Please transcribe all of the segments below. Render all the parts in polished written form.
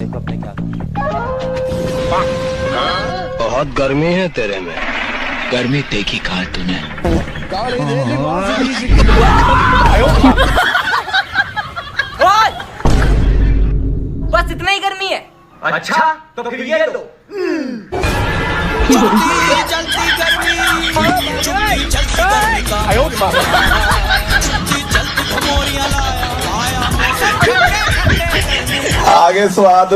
देखो अपने क्या बहुत गर्मी है तेरे में। गर्मी देखी कहा तूने। बस इतना ही गर्मी है। अच्छा तो फिर ये लो। आगे स्वाद।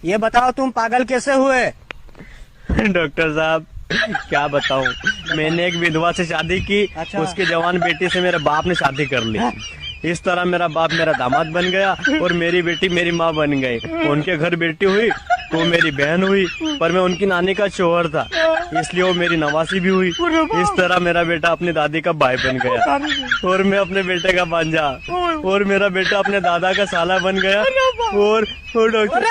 ये बताओ तुम पागल कैसे हुए? डॉक्टर साहब क्या बताऊं, मैंने एक विधवा से शादी की। अच्छा। उसके जवान बेटी से मेरे बाप ने शादी कर ली। इस तरह मेरा बाप मेरा दामाद बन गया और मेरी बेटी मेरी माँ बन गई। उनके घर बेटी हुई तो मेरी बहन हुई, पर मैं उनकी नानी का शोहर था इसलिए वो मेरी नवासी भी हुई। इस तरह मेरा बेटा अपनी दादी का भाई बन गया और मैं अपने बेटे का भांजा, और मेरा बेटा अपने दादा का साला बन गया। और डॉक्टर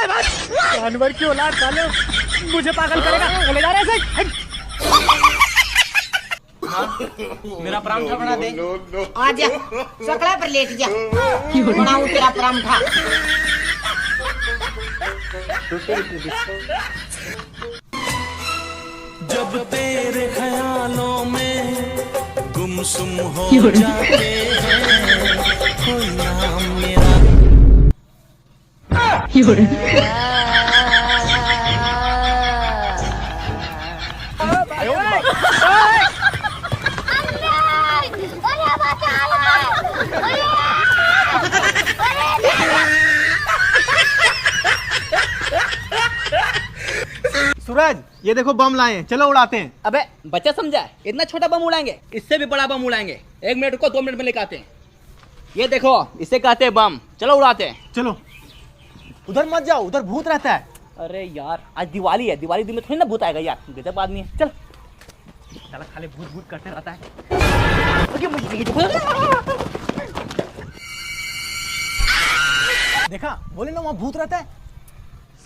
जानवर की औलाद साले मुझे पागल करेगा। ले जा रहे हैं। मेरा परांठा बना दे। आजा सकड़ा पर लेट जा, बनाऊं तेरा परांठा। जब तेरे ख्यालों में गुमसुम हो जाते हैं, कोई नाम मेरा सूरज ये देखो बम लाए हैं, चलो उड़ाते हैं। अबे बच्चा समझा है, इतना छोटा बम उड़ाएंगे, इससे भी बड़ा बम उड़ाएंगे। 1 मिनट को 2 मिनट में लेकर आते हैं। ये देखो इसे कहते हैं बम, चलो उड़ाते हैं। चलो उधर मत जाओ, उधर भूत रहता है। अरे यार आज दिवाली है, दिवाली दिन में थोड़ी ना भूत आएगा यार, गजब आदमी है। चल साला खाली भूत भूत करते रहता है। देखा बोले ना वहाँ भूत रहता है।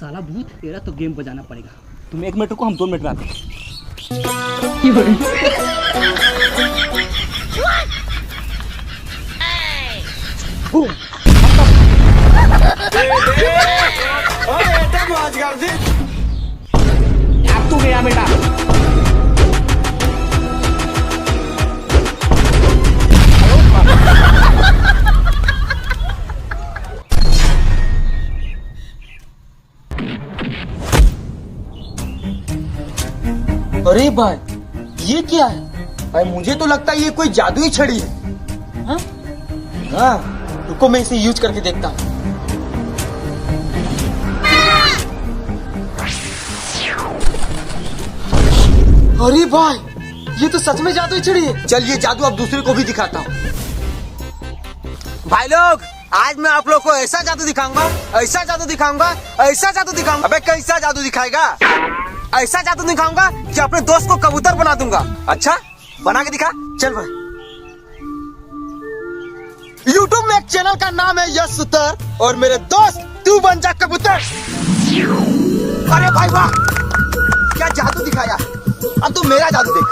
साला भूत तेरा तो गेम बजाना पड़ेगा। तुम 1 मिनट रुको, हम 2 मिनट में आते हैं। अब तू गया बेटा। अरे भाई ये क्या है? भाई मुझे तो लगता है ये कोई जादुई छड़ी है। हाँ रुको मैं इसे यूज करके देखता हूँ। अरे भाई ये तो सच में जादुई छड़ी है। चल ये जादू अब दूसरे को भी दिखाता हूँ। भाई लोग आज मैं आप लोग को ऐसा जादू दिखाऊंगा, ऐसा जादू दिखाऊंगा, ऐसा जादू दिखाऊंगा। अबे कैसा जादू दिखाएगा? ऐसा जादू दिखाऊंगा कि अपने दोस्त को कबूतर बना दूंगा। अच्छा बना के दिखा। चल भाई YouTube में एक चैनल का नाम है यश सुतर, और मेरे दोस्त तू बन जा कबूतर। अरे भाई वाह क्या जादू दिखाया। अब तू मेरा जादू देख।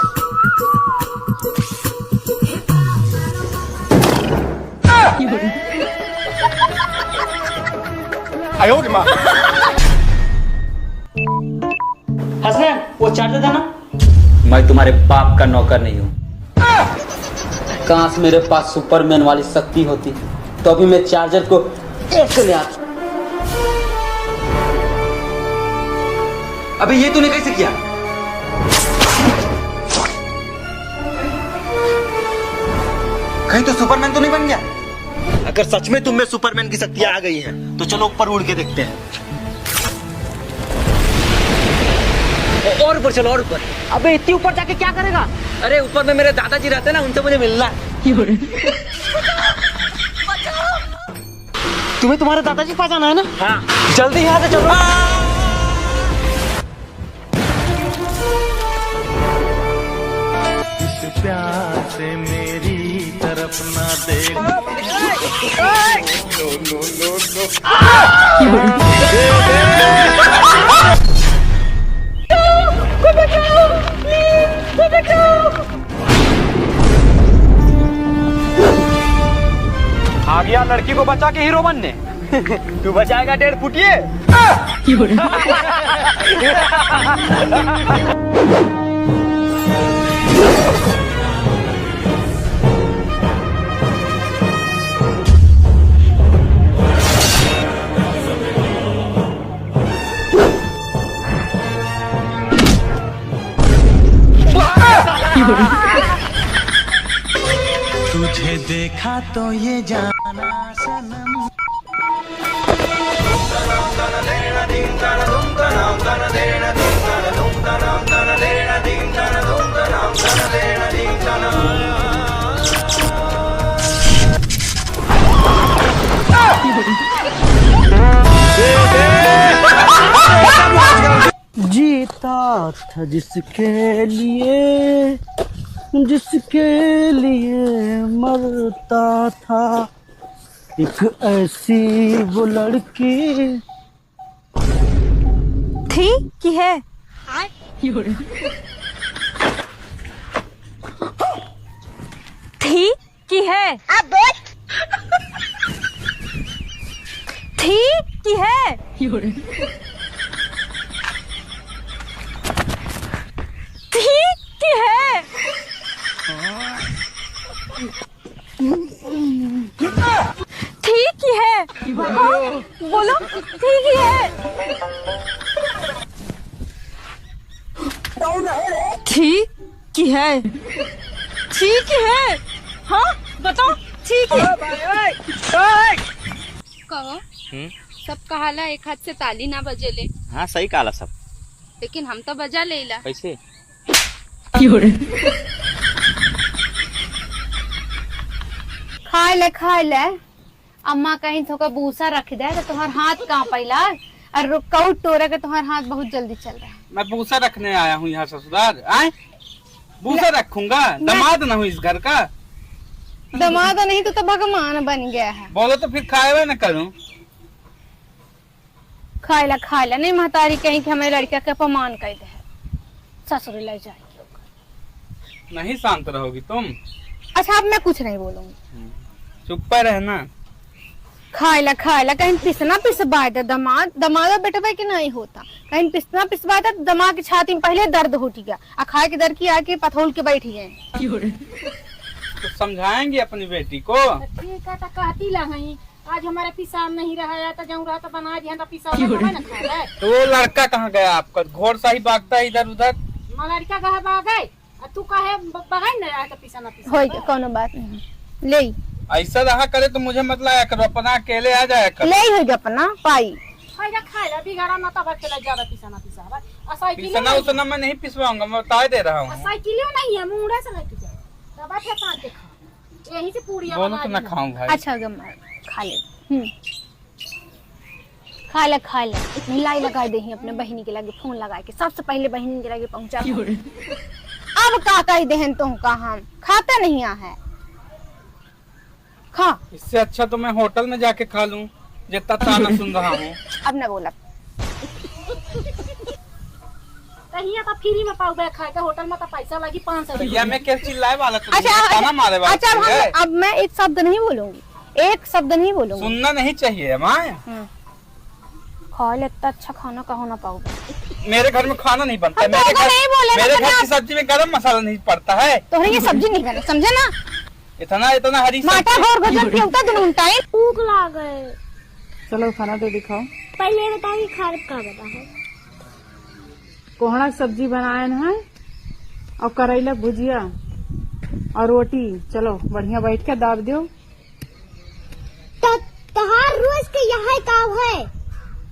हसनैन वो चार्जर था ना। मैं तुम्हारे बाप का नौकर नहीं हूँ। काश मेरे पास सुपरमैन वाली शक्ति होती तो अभी मैं चार्जर को एक ले आता। अबे ये तूने कैसे किया? कहीं तो सुपरमैन तो नहीं बन गया? अगर सच में तुम में सुपरमैन की शक्तियां आ गई हैं तो चलो ऊपर उड़ के देखते हैं। और ऊपर चलो, और ऊपर। अबे इतनी ऊपर जाके क्या करेगा? अरे ऊपर में मेरे दादाजी रहते हैं ना, उनसे मुझे मिलना है। तुम्हें तुम्हारे दादाजी के पास जाना है ना? हाँ जल्दी यहाँ से चलो। इस प्यार से मेरी तरफ ना देख। को बचाओ। को बचा के हीरो बनने। तू बचाएगा 1.5 फुटिए। तुझे देखा तो ये जाना सनम। जीता था जिसके लिए मरता था, एक ऐसी वो लड़की थी कि है। थी कि है। थी कि है। थी कि है। ठीक ही है। हाँ, बोलो ठीक ही है। ठीक ही है। ठीक ही है। हाँ बताओ ठीक है। कहो सब कहाला एक हाथ से ताली ना बजेले। हाँ सही काला सब, लेकिन हम तो बजा लेला। कैसे? खाए ले अम्मा कहीं थोड़ा भूसा रख दे तो तुम्हार हाथ कहाँ पैला और कऊ टोरे के तुम्हार हाथ बहुत जल्दी चल रहा है। मैं भूसा रखने आया हूँ यहाँ ससुराल। आए भूसा रखूंगा, दामाद ना हूँ इस घर का। दामाद नहीं तो भगवान बन गया है। बोलो तो फिर खाए हुए न करूँ। खाए ला नहीं महतारी कहीं कि हमें लड़का के अपमान कर दे, ससुर ले जाएगी। नहीं शांत रहोगी तुम। अच्छा अब मैं कुछ नहीं बोलूंगी, चुप पर रहना। खाए ला कहीं पिसना पिसवा दे दमाद बेटा कि नहीं होता। कहीं पिसना पिसवा दे दमाद की छाती में पहले दर्द उठ गया और खाए के दर की आके पथौल के बैठ गए। तो समझाएंगे अपनी बेटी को। ठीक है तो कहती लगी आज हमारे पिसाब नहीं रहा तो जाऊँ रहा तो बना दिया तो पिसाब ना खा रहा है। तो वो लड़का कहाँ गया आपका? घोड़ सा ही भागता है इधर उधर। लड़का कहे भागे तू कहे बगाई न तो पिसा ना पिसा। हो गया कोनो बात नहीं ले। ऐसा रहा करे तो मुझे मत लाया करो, अपना अकेले आ जाया करो। ले हो गया अपना पाई खाएगा बिगाड़ा ना तब अकेला ज्यादा पिसा ना पिसा। पिसना उसना मैं नहीं पिसवाऊंगा, मैं बता दे रहा हूँ। साइकिल नहीं है मुंडे से लेके जाए तब साथ के खा यहीं से पूरी बोलो तो ना खाऊं भाई। अच्छा खा ले। खा ले मिलाई लगा दे अपने बहनी के लगे फोन लगा के सबसे पहले बहनी के लगे पहुंचा। अब का कह दे तुम का हम खाते नहीं है खा। इससे अच्छा तो मैं होटल में जाके खा लूं जितना ताना सुन रहा हूँ। अब न बोला कहीं तो फ्री में पाऊ बे खाए का होटल में तो पैसा लगी 500 भैया मैं क्या चिल्लाए वाला तो अच्छा ताना मारे वाला। अच्छा अब मैं एक शब्द नहीं बोलूंगी, एक शब्द नहीं बोलूंगी। सुनना नहीं चाहिए माँ। खा ले इतना अच्छा खाना कहो ना पाऊ। मेरे घर में खाना नहीं बनता है। मेरे घर की सब्जी में गरम मसाला नहीं पड़ता है। तो ये सब्जी नहीं करना समझे ना। इतना हरी माटा घोर भजन के होता दोनों टाइम भूख लग गए। चलो खाना तो दिखाओ। पहले बताइए खारत का बता है। कोहड़ा सब्जी बनाए है और करेला भुजिया और रोटी। चलो बढ़िया बैठ के दाब दो। तहार रोज के यहाँ काम है,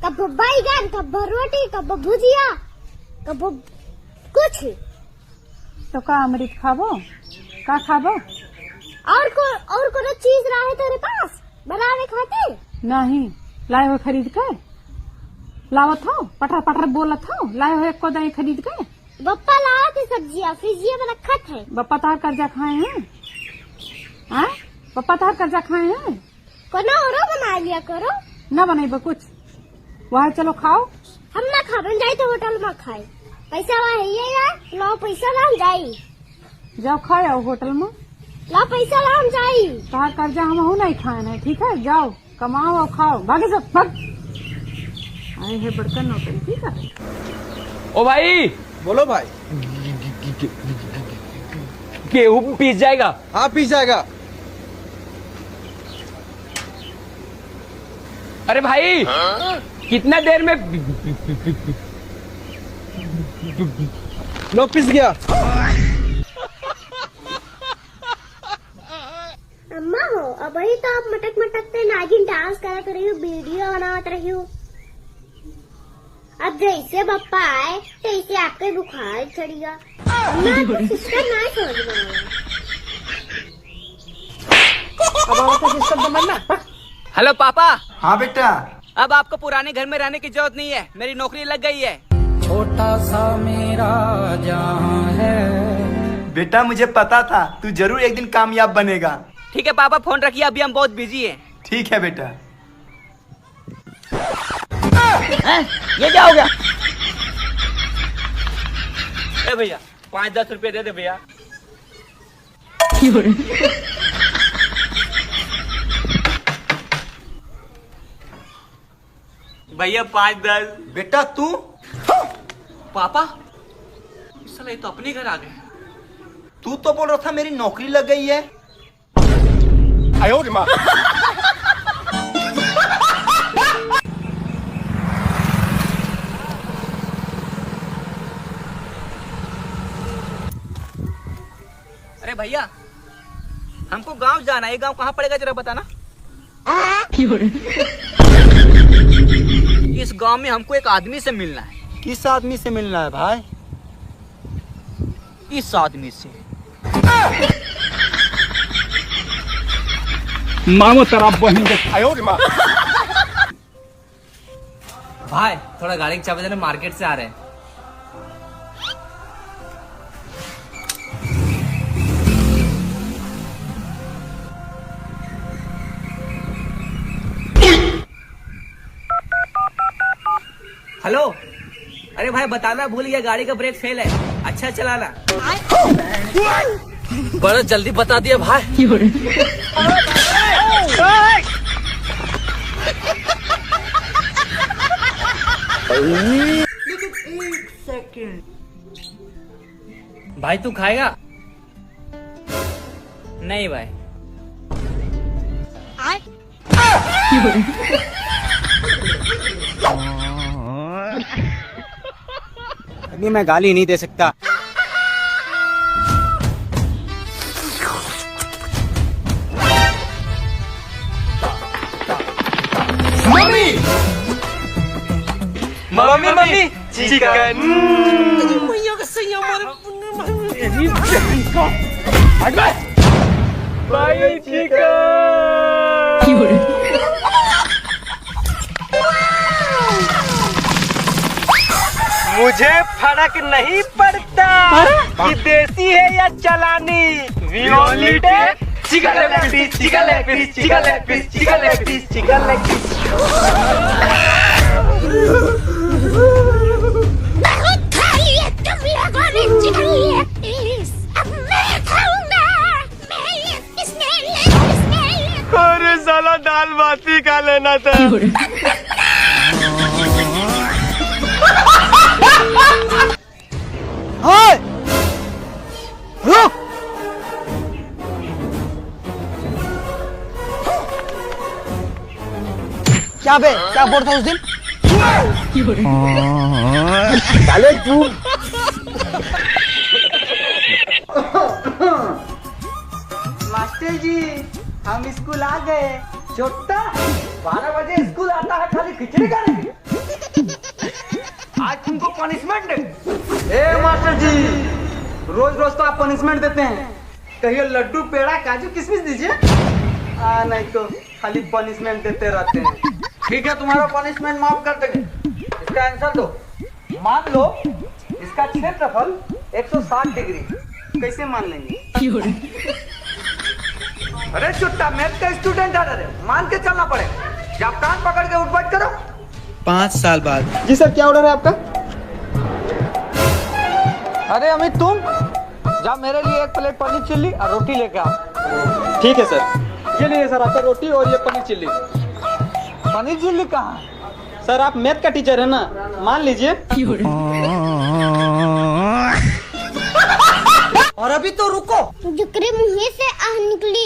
कब बैगन कब रोटी कब भुजिया कब कुछ। तो का अमृत खाबो का खाबो? और कोई चीज रहा है तेरे पास बनाने खाते? नहीं लाए हो खरीद के लावत हो। पटर बोलत हो लाए हो एक को दही खरीद के। बप्पा लाया थी सब्जियाँ फ्रिजिया में रखा थे। बप्पा तार कर्जा खाए हैं। हाँ बप्पा तार कर्जा खाए हैं। कोनो और बना लिया करो। न बनेबो कुछ वहाँ चलो खाओ। हम ना खाबन जाए तो होटल में खाए पैसा वहाँ है ये लो पैसा ना जाई। जाओ खाओ होटल में ला पैसा ला हम चाहिए। कहा कर्जा हम हो नहीं खाना है, ठीक है? जाओ कमाओ और खाओ, भागे सब भाग। आए है बड़का नौकरी, ठीक है? ओ भाई बोलो भाई। गेहूं पीस जाएगा? हाँ पीस जाएगा। अरे भाई कितना देर में लो पिस गया। अम्मा हो अब वही तो आप मटक मटकते नागिन डांस करत रही हो, वीडियो बनावत रही हो। अब जैसे बप्पा आए तैसे आपके बुखार चढ़िया। सिस्टम ना समझ में आया। हेलो पापा। हाँ बेटा। अब आपको पुराने घर में रहने की जरूरत नहीं है, मेरी नौकरी लग गई है। छोटा सा मेरा जहां है। बेटा मुझे पता था तू जरूर एक दिन कामयाब बनेगा। ठीक है पापा, फोन रखिए, अभी हम बहुत बिजी हैं। ठीक है बेटा। ये क्या हो गया? ए भैया 5-10 रुपए दे दे भैया। भैया 5-10। बेटा तू? पापा साला ये तो अपने घर आ गए। तू तो बोल रहा था मेरी नौकरी लग गई है। अरे भैया हमको गांव जाना है, ये गांव कहाँ पड़ेगा जरा बताना। इस गांव में हमको एक आदमी से मिलना है। किस आदमी से मिलना है भाई? इस आदमी से। मामो तेरा बहन के भाई थोड़ा गाड़ी की चाबी देना, मार्केट से आ रहे हैं। हेलो। अरे भाई बताना भूल गया, गाड़ी का ब्रेक फेल है, अच्छा चलाना। बड़ा जल्दी बता दिया भाई। भाई तू खाएगा? नहीं भाई। अभी मैं गाली नहीं दे सकता। Mummy mummy mummy chicken. भाई चिकन। मुझे फर्क नहीं पड़ता कि देसी है या चलानी। We only take chicken leg piece, chicken leg piece, chicken leg piece, chicken leg piece, chicken leg piece। बहुत खा लिए तुम लोगों ने चिकन लेग पीस, अब मैं खाऊंगा। अरे साला दाल बाटी खा लेना था। रुक। क्या बे, क्या बोल था उस दिन? साले तू। मास्टर जी हम स्कूल आ गए। छोटा 12 बजे स्कूल आता है खाली खिचड़ी खाने के लिए। आज तुमको पनिशमेंट दे। ए मास्टर जी रोज रोज तो आप पनिशमेंट देते हैं, कहिए लड्डू पेड़ा काजू किशमिश दीजिए। नहीं तो खाली पनिशमेंट देते रहते हैं। ठीक है तुम्हारा पनिशमेंट माफ कर देंगे। इसका आंसर दो। मान लो इसका क्षेत्रफल 160 डिग्री, कैसे मान लेंगे? अरे चुट्टा मैथ का स्टूडेंट है, मान के चलना पड़ेगा। जब कान पकड़ के उठ बैठ करो। 5 साल बाद। जी सर क्या ऑर्डर है आपका? अरे अमित तुम जा मेरे लिए 1 प्लेट पनीर चिल्ली और रोटी लेके आओ। ठीक है सर। ये लीजिए सर आपका रोटी और ये पनीर चिल्ली। पनीर चिल्ली कहाँ? सर आप मैथ का टीचर है ना, मान लीजिए। और अभी तो रुको, जुकरे मुँह से आह निकली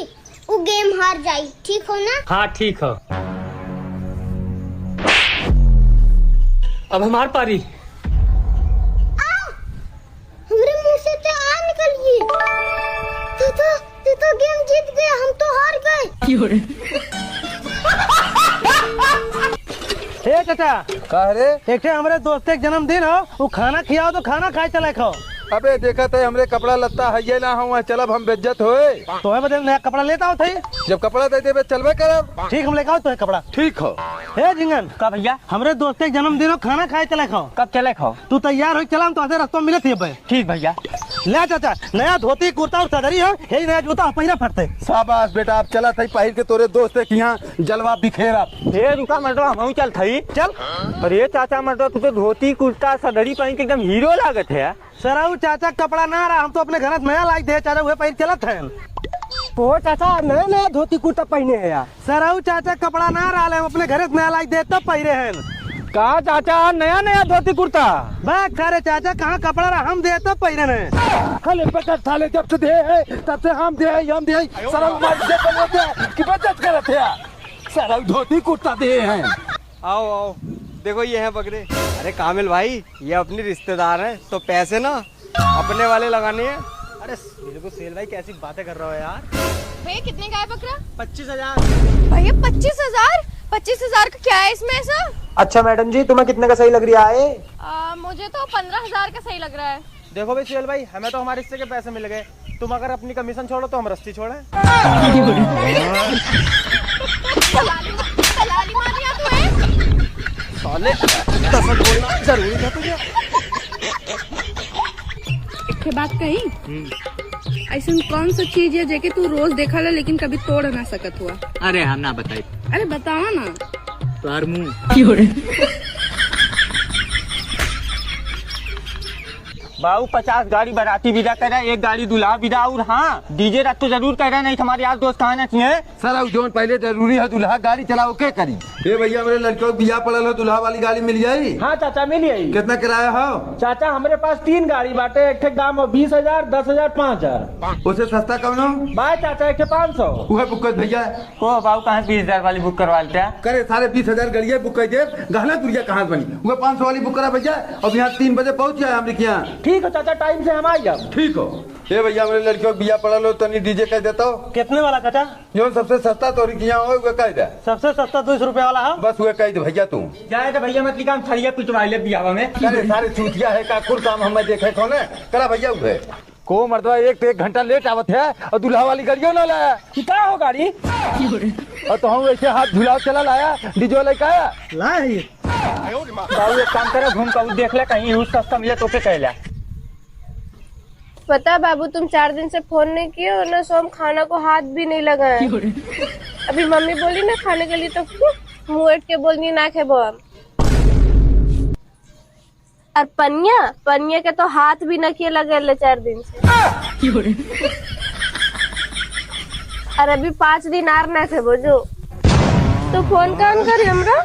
वो गेम हार जाई, ठीक हो ना? हाँ ठीक है। अब हमार पारी। हमरे मुंह से तो आ निकलिए। तू तो गेम जीत गया, हम तो हार गए। हे चाचा, कह रे? एक हमारे दोस्त के जन्मदिन हो, वो खाना खिलाओ तो खाना खाए चले खाओ। अबे देखा थे हमरे कपड़ा लत्ता है ये ना हुआ, चलब हम बेइज्जत होए। तो है बदल नया कपड़ा लेता हो थे, जब कपड़ा दे देबे चलबे करब। ठीक हम लेके आओ तो है कपड़ा। ठीक हो। हे झिंगन का भैया? हमरे दोस्त के जन्मदिन हो, खाना खाए चले खाओ। कब चले खाओ? तू तैयार हो, चला हम तो रास्ते मिले थे भाई। ठीक भैया। ले चाचा, नया धोती कुर्ता और सदरी हो, हे नया जूता पहिरा फटते। शाबाश बेटा, आप चला थई पहिर के तोरे दोस्त के यहाँ जलवा बिखेरा। हे रुका मर्दवा, हम चल थई। चल। अरे चाचा मर्दवा, तू तो धोती कुर्ता सदरी पहन के एकदम हीरो लागत है। सराऊ चाचा कपड़ा ना रहा, हम तो अपने घर नया लाइक दे चाचा, वह पहिर चलत है। ओ चाचा नया नया धोती कुर्ता पहने है यार। सराऊ चाचा कपड़ा ना रहा, हम अपने घर नया लाइक दे तब पहिरे हैं। कहा चाचा नया नया धोती कुर्ता? बस खरे चाचा, कहाँ कपड़ा रहा हम दे तब पहिरे हैं। खाले बचत साले जब से दे है तब से हम दे सारा कि बचत करते हैं, सारा धोती कुर्ता दे हैं। आओ आओ, देखो ये है बकरे। अरे कामिल भाई, ये अपनी रिश्तेदार हैं, तो पैसे ना अपने वाले लगाने हैं। अरे मेरे को सेल भाई कैसी बातें कर रहा हो यार। भैया कितने का है बकरा? 25,000। भैया 25,000? 25,000 का क्या है इसमें ऐसा? अच्छा मैडम जी, तुम्हें कितने का सही लग रहा है? मुझे तो 15,000 का सही लग रहा है। देखो भाई सेल भाई, हमें तो हमारे हिस्से के पैसे मिल गए। तुम अगर अपनी कमीशन छोड़ो तो हम रस्सी छोड़े। साले बोलना जरूरी था तुझे। एक बात कही, ऐसा कौन सा चीज है जेके तू रोज देखा ले लेकिन कभी तोड़ ना सकत हुआ? अरे हम ना बताई। अरे बतावा ना। तोहर मुंह। बाबू 50 गाड़ी बाराती विदा करा, एक गाड़ी दूल्हा विदा, और हाँ डीजे रात तो जरूर करा, नहीं हमारे यार दोस्त कहाँ चाहिए। सर जोन पहले जरूरी है दूल्हा गाड़ी चलाओ के करी। ये भैया मेरे लड़कों बियाह पड़ल हो, दूल्हा वाली गाड़ी मिल जाई? हाँ चाचा मिल जाएगी। कितना किराया हो? चाचा हमारे पास 3 गाड़ी बाटे, एक दाम 20,000, 10,000, 5,000। उससे सस्ता कौन हो? बाय चाचा, एक 500। वह बुक कर भैया। ओ बाबू कहाँ 20,000 वाली बुक करवा लेते हैं? करे सारे 20,000 गाड़िया बुक कर दे, गहना दुरिया कहाँ से बनी? वह 500 वाली बुक करा भैया। अब यहाँ 3 बजे पहुँच जाए हमने क्या? ठीक है चाचा, टाइम से हम आ जाओ। ठीक हो। ये भैया मेरे लड़कियों बियाह पड़ल हो, तनी डीजे कह देता हो। कितने वाला चाचा? जो सबसे सस्ता तो यहाँ हो वह कह दे। सबसे सस्ता 200 रुपया वाला है। बस वह कह दे भैया तू। जाए तो भैया मतलब काम थरिया पिटवा ले बियाह में। अरे सारे चूतिया है का कुल काम हमें देखे कौन है? करा भैया उसे को मर्दवा, एक घंटा लेट आवत है और दूल्हा वाली गाड़ियों ना लाया। क्या हो गाड़ी? और तो हम ऐसे हाथ झुलाओ चला लाया, डीजो लेके आया लाए। बाबू एक काम करे, घूम कर देख ले कहीं यूज सस्ता मिले तो पे कहला। पता बाबू, तुम 4 दिन से फोन नहीं किए और ना सोम खाना को हाथ भी नहीं लगाए। अभी मम्मी बोली ना खाने के लिए तो मुँह के बोलनी ना खेबो। और पनिया के तो हाथ भी न किए लगे 4 दिन से। और अभी 5 दिन आर ना खेबो जो। तो फोन कौन करे हमरा?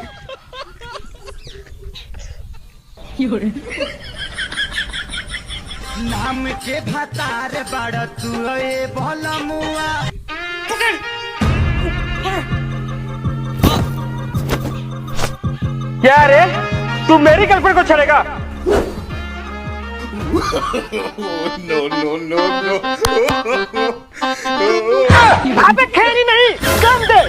नाम के भतार बड़ तू ए भला मुआ। क्या रे, तू मेरी गर्लफ्रेंड को छेड़ेगा? अबे खेली नहीं, कम दे।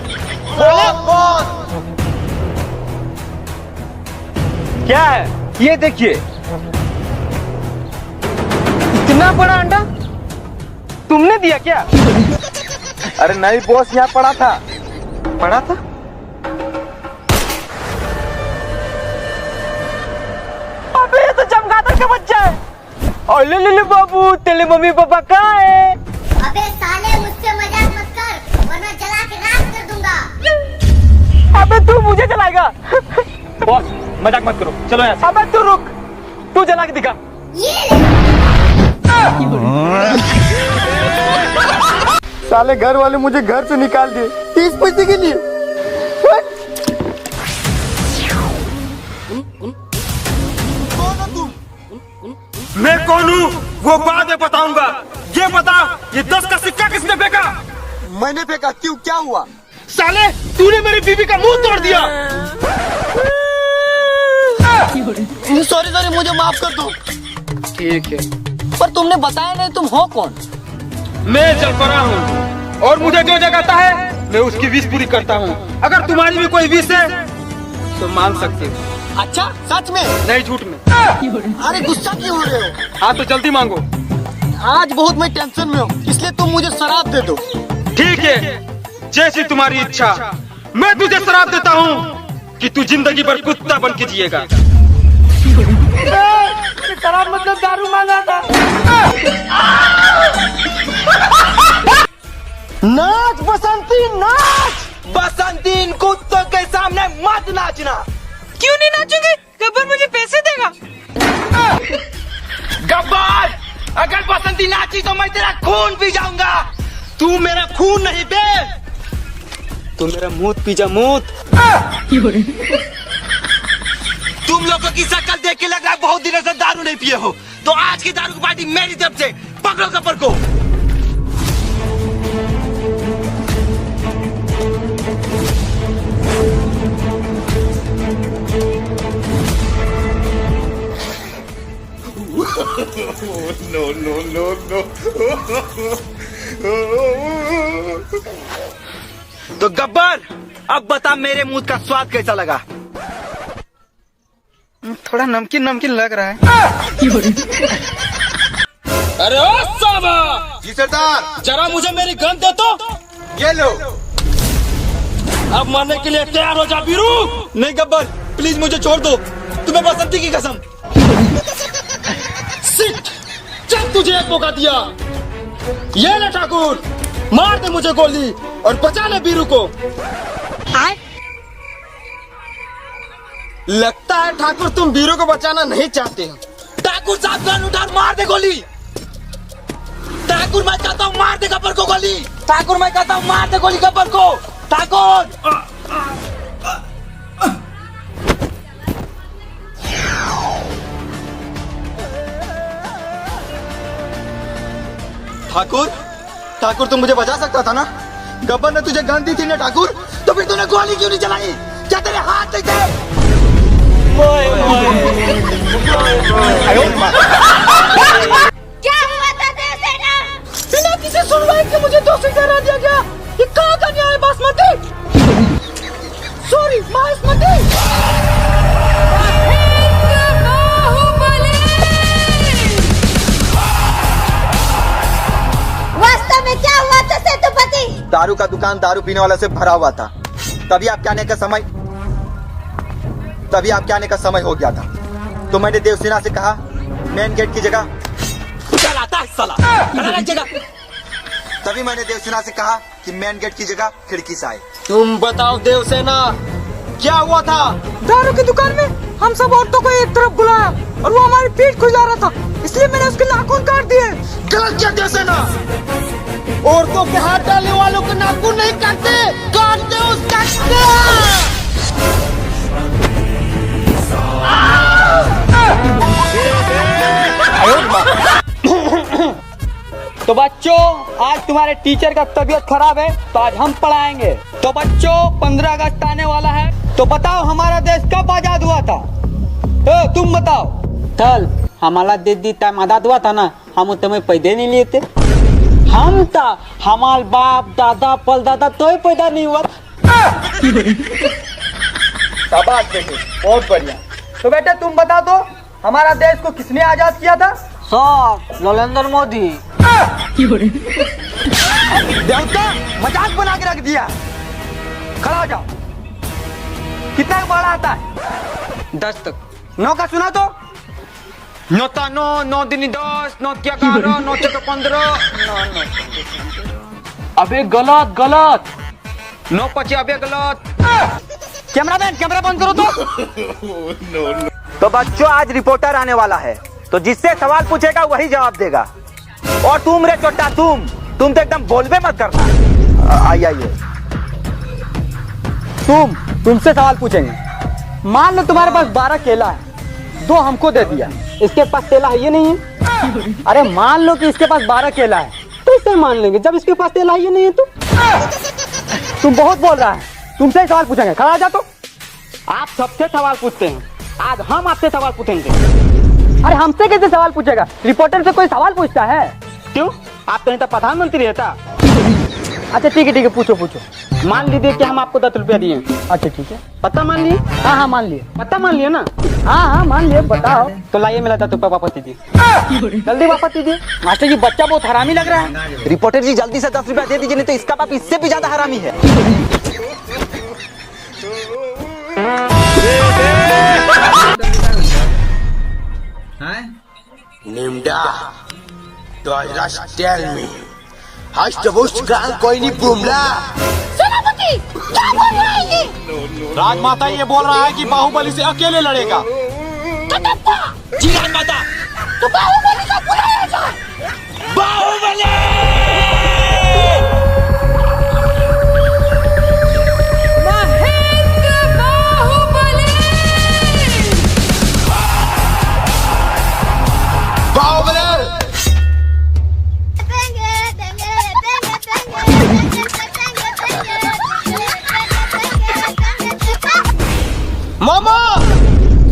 क्या है ये? देखिए इतना बड़ा अंडा तुमने दिया क्या? अरे नहीं बॉस, यहाँ पड़ा था। अबे ये तो चमगादड़ का बच्चा है। और ले बाबू, तेरे मम्मी पापा कहाँ है? अबे साले मुझसे मजाक मत कर वरना जला के राख कर दूंगा। अबे तू मुझे जलाएगा? बॉस मजाक मत करो, चलो यहाँ से। अबे तू रुक, तू जला के दिखा। ये साले घर वाले मुझे घर से निकाल दिए 30 पैसे के लिए। मैं कौन हूँ वो बाद में बताऊंगा। ये बता, ये 10 का सिक्का किसने फेंका? मैंने फेंका। क्यों, क्या हुआ? साले तूने मेरी बीवी का मुंह तोड़ दिया। सॉरी मुझे माफ कर दो। ठीक है, पर तुमने बताया नहीं तुम हो कौन। मैं जलपरा हूँ और मुझे जो जगाता है मैं उसकी विश पूरी करता हूँ। अगर तुम्हारी भी कोई विश है तो मांग सकते हो। अच्छा सच में? नहीं, झूठ में। अरे गुस्सा क्यों हो रहे हो? हाँ तो जल्दी मांगो। आज बहुत मैं टेंशन में हूँ, इसलिए तुम मुझे शराब दे दो। ठीक है, जैसी तुम्हारी इच्छा। मैं तुझे शराब देता हूँ कि तू जिंदगी भर कुत्ता बन के जिएगा। शराब मतलब दारू मांगा था। नाच बसंती नाच। बसंती इन कुत्तों के सामने मत नाचना। क्यों नहीं नाचोगे? गब्बर मुझे पैसे देगा। गब्बर, अगर बसंती नाची तो मैं तेरा खून पी जाऊंगा। तू मेरा खून नहीं बे, तू मेरा मूत पी जा, मूत। तुम लोगों की शक्ल देख के लग रहा है बहुत दिनों से दारू नहीं पिए हो, तो आज की दारू की पार्टी मेरी तरफ से। पकड़ो गब्बर को। तो गब्बर, अब बता मेरे मुंह का स्वाद कैसा लगा? थोड़ा नमकीन नमकीन लग रहा है। अरे ओ साबा! जी सरदार। जरा मुझे मेरी गन दे तो। ये लो। अब मरने के लिए तैयार हो जा बीरू। नहीं गब्बर, प्लीज मुझे छोड़ दो, तुम्हें बसंती की कसम। सिट, जब तुझे एक मौका दिया। ये ले ठाकुर, मार दे मुझे गोली और बचा ले बीरू को। लगता है ठाकुर तुम बीरू को बचाना नहीं चाहते हो। ठाकुर साहब गन उठा, मार दे गोली। ठाकुर मैं कहता हूँ मार दे गब्बर को गोली। ठाकुर मैं कहता हूँ मार दे गोली गब्बर को। ठाकुर। ठाकुर, ठाकुर तुम मुझे बचा सकता था ना? गब्बर ने तुझे गन दी थी ना ठाकुर, तो फिर तूने गोली क्यों नहीं चलाई? क्या तेरे हाथ नहीं थे? क्या हुआ था देवसेना? बिना किसी सुनवाई के मुझे दोषी ठहरा दिया गया। ये कहाँ का न्याय बासमती? सॉरी बासमती। वास्तव में क्या हुआ था सेतुपति? दारू का दुकान दारू पीने वाला से भरा हुआ था। तभी आपके आने का समय हो गया था। तो मैंने देवसेना से कहा मेन गेट की जगह चलाता है साला। तभी मैंने देवसेना से कहा कि मेन गेट की जगह खिड़की से आए। तुम बताओ देवसेना, क्या हुआ था? दारू की दुकान में हम सब औरतों को एक तरफ बुलाया और वो हमारी पीठ खुजा रहा था, इसलिए मैंने उसके नाखून काट दिए। गलत किया देवसेना। औरतों के हाथ डालने वालों के नाखून नहीं काटते, काटते उसका। तो बच्चों, आज तुम्हारे टीचर का तबीयत खराब है तो आज हम पढ़ाएंगे। तो बच्चों, 15 अगस्त आने वाला है, तो बताओ हमारा देश कब आजाद हुआ था? तुम बताओ। चल, हमारा देश टाइम आजाद हुआ था ना, हम तुम्हें पैदा नहीं लिए थे। हम था, हमारे बाप दादा परदादा तो ही पैदा नहीं हुआ। शाबाश बेटे, बहुत बढ़िया। तो बेटे तुम बता दो, हमारा देश को किसने आजाद किया था? सर, नरेंद्र मोदी। देवता मजाक बना के रख दिया। खड़ा हो जाओ। कितना बड़ा आता है? 10 तक। 9 का सुना तो। 9 था 9, 9 दिन 10, 9 क्या 11, 9 6 15। अबे गलत गलत। 9 5 अबे गलत। कैमरामैन कैमरा बंद करो तो। तो बच्चों, आज रिपोर्टर आने वाला है, तो जिससे सवाल पूछेगा वही जवाब देगा। और तुम रे चोटा, तुम तुम तो एकदम बोलबे मत करना। आइए तुमसे सवाल पूछेंगे। मान लो तुम्हारे पास 12 केला है, 2 हमको दे दिया, इसके पास केला है ये नहीं है। अरे मान लो कि इसके पास 12 केला है, तो इसे मान लेंगे जब इसके पास केला है ये नहीं है। तुम बहुत बोल रहा है, तुमसे ही सवाल पूछेंगे। खड़ा जा। तो आप सबसे सवाल पूछते हैं, आज हम आपसे सवाल पूछेंगे। अरे हमसे कैसे सवाल पूछेगा? रिपोर्टर से कोई सवाल पूछता है? क्यों, आप कहीं तो प्रधानमंत्री है था? अच्छा ठीक है, पूछो। मान लीजिए कि हम आपको 10 रुपया दिए। अच्छा ठीक है, पता मान लिए? हाँ मान लिए। पता मान लिए ना? हाँ मान लिए। बताओ तो लाइए मेरा 10 रुपया वापस दीजिए, जल्दी वापस दीजिए। मास्टर जी बच्चा बहुत हरामी लग रहा है। रिपोर्टर जी जल्दी से 10 रुपया दे दीजिए, नहीं तो इसका बाप इससे भी ज्यादा हरामी है। Nimda, do I just tell me? Hast du wusst gar कोई नहीं बुमला? सेनापति क्या बोल रहा है ये? राजमाता ये बोल रहा है कि बाहुबली से अकेले लड़ेगा। कटप्पा जी राजमाता। तो बाहुबली का बुलाया जाए। बाहुबली मामा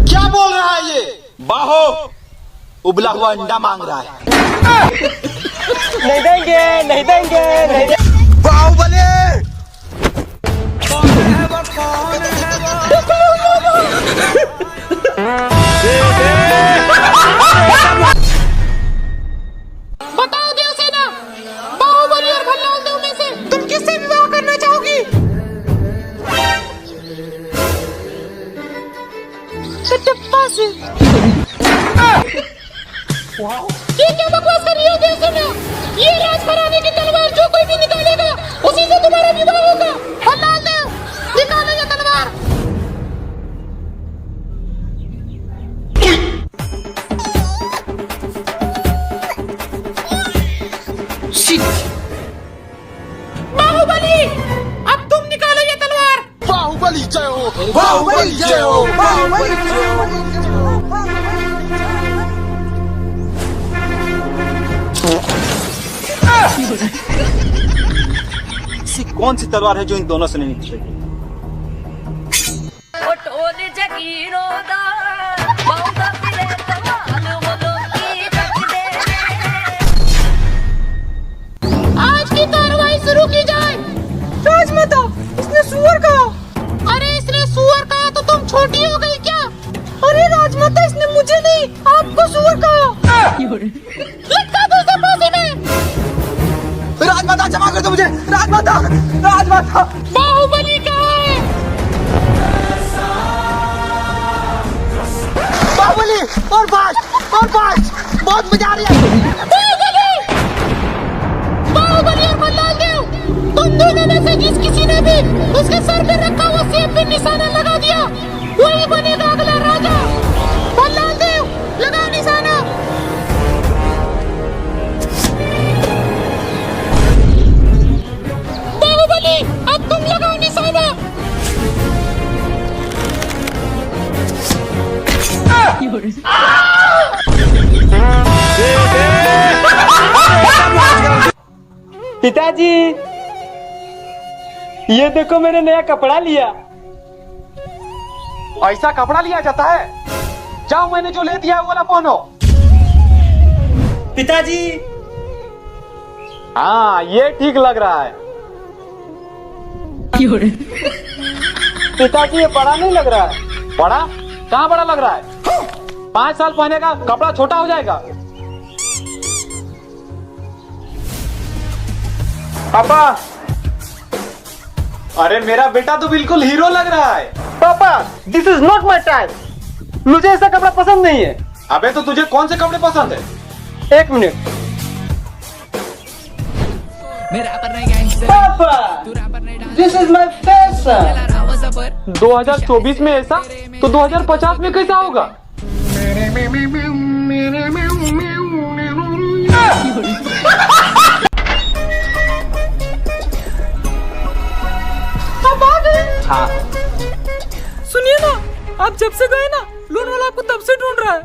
क्या बोल रहा है ये? बाहो उबला हुआ अंडा मांग रहा है। नहीं देंगे। बाहुबली बताओ देवसेना, बाहुबली और भल्लाल देव में से तुम किससे विवाह करना चाहोगी? कटप्पा से। ये क्या बकवास कर रही हो देवसेना? ये राजघराने की तलवार जो कोई भी निकालेगा उसी से तुम्हारा विवाह होगा। भल्लाल देव निकालो ये तलवार। बाहुबली अब तुम निकालो ये तलवार। बाहुबली जय हो। बाहुबली जय हो। ऐसी कौन सी तलवार है जो इन दोनों से नहीं निकलेगी? आज की कार्रवाई शुरू की जाए। राजमाता इसने सुअर कहा। अरे इसने सुअर कहा तो तुम छोटी हो गई क्या? अरे राजमाता इसने मुझे नहीं आपको सुअर कहा। लटका दो उसे फांसी में। राजमाता क्षमा कर दो मुझे। राजमाता बाहुबली कहाँ है? बाहुबली और बाज बहुत मजा आ रही है। बाहुबली और भल्लाल देव, तुम दोनों में से जिस किसी ने भी उसके सर पे रखा हुआ सेब पे निशाना लगा दिया वही बनेगा अगला राजा। भल्लाल देव लगाओ निशाना। बाहुबली अब तुम लगाओ निशाना। पिताजी ये देखो मैंने नया कपड़ा लिया। ऐसा कपड़ा लिया जाता है? जाओ मैंने जो ले दिया है वो वाला पहनो। पिताजी हाँ ये ठीक लग रहा है। पिताजी ये बड़ा नहीं लग रहा है। बड़ा? कहाँ बड़ा लग रहा है? 5 साल पहनेगा कपड़ा छोटा हो जाएगा। पापा अरे मेरा बेटा तो बिल्कुल हीरो लग रहा है। पापा this is not my time, मुझे ऐसा कपड़ा पसंद नहीं है। अबे तो तुझे कौन से कपड़े पसंद है? 1 मिनट। पापा दिस इज माई फैशन। 2024 में ऐसा तो 2050 में कैसा होगा? आप जब से गए ना, लोन वाला आपको तब से ढूंढ रहा है।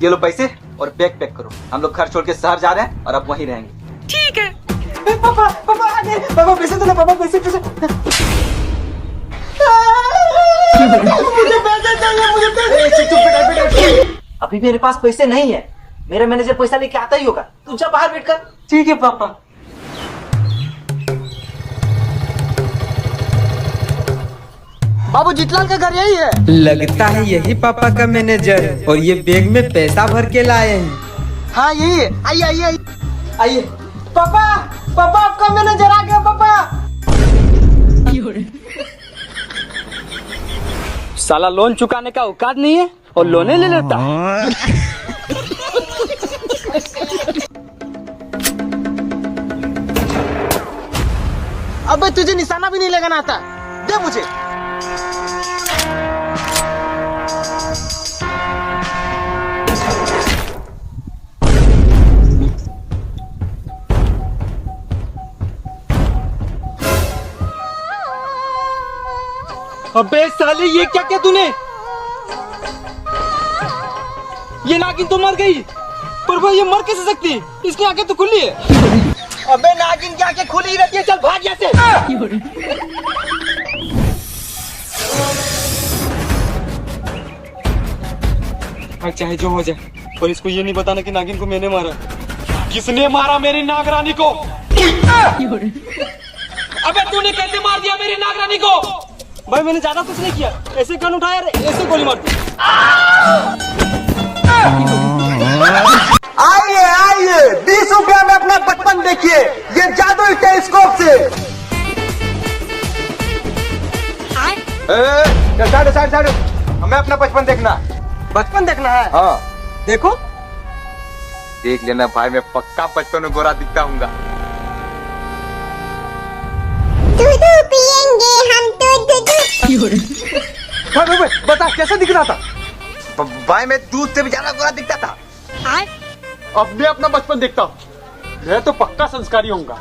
ये लो पैसे और बैग पैक करो, हम लोग घर छोड़ के शहर जा रहे हैं और अब वहीं रहेंगे। ठीक है। पापा पापा आगे, पापा पैसे दो ना, पापा पैसे पैसे। मुझे पैसे चाहिए, मुझे पैसे। चुप बेटा। अभी मेरे पास पैसे नहीं है, मेरा मैनेजर पैसा लेके आता ही होगा, तू जा बाहर बैठ कर। ठीक है पापा। बाबू जीतलाल का घर यही है। लगता है यही पापा का मैनेजर, और ये बैग में पैसा भर के लाए हैं। हाँ यही है, आइए आइए आइए आइए। पापा पापा आपका मैनेजर आ गया पापा। साला लोन चुकाने का औकात नहीं है और लोने ले लेता। अबे तुझे निशाना भी नहीं लगाना आता, दे मुझे। अबे साले ये क्या किया तूने? ये नागिन तो मर गई, पर भाई ये मर कैसे सकती है? इसकी आंखें तो खुली है। अबे नागिन की आंखें खुली रहती है, चल भाग यहाँ से। चाहे जो हो जाए, पर इसको ये नहीं बताना कि नागिन को मैंने मारा। किसने मारा मेरी नागरानी को? अबे तूने कैसे मार दिया मेरी नागरानी को? भाई मैंने ज्यादा कुछ नहीं किया, ऐसे गन उठाया ऐसे गोली मार दी। आइए आइए, 20 रुपया में अपना बचपन देखिए, ये जादुई टेलीस्कोप से। साइड हमें अपना बचपन देखना। बचपन देखना है? हाँ देखो। देख लेना भाई, मैं पक्का बचपन में गोरा दिखता हूँ। दूध पिएंगे हम तो दूध। बता कैसा दिख रहा था? भाई मैं दूध से भी ज्यादा गोरा दिखता था। अब मैं अपना बचपन देखता हूँ, मैं तो पक्का संस्कारी होऊंगा।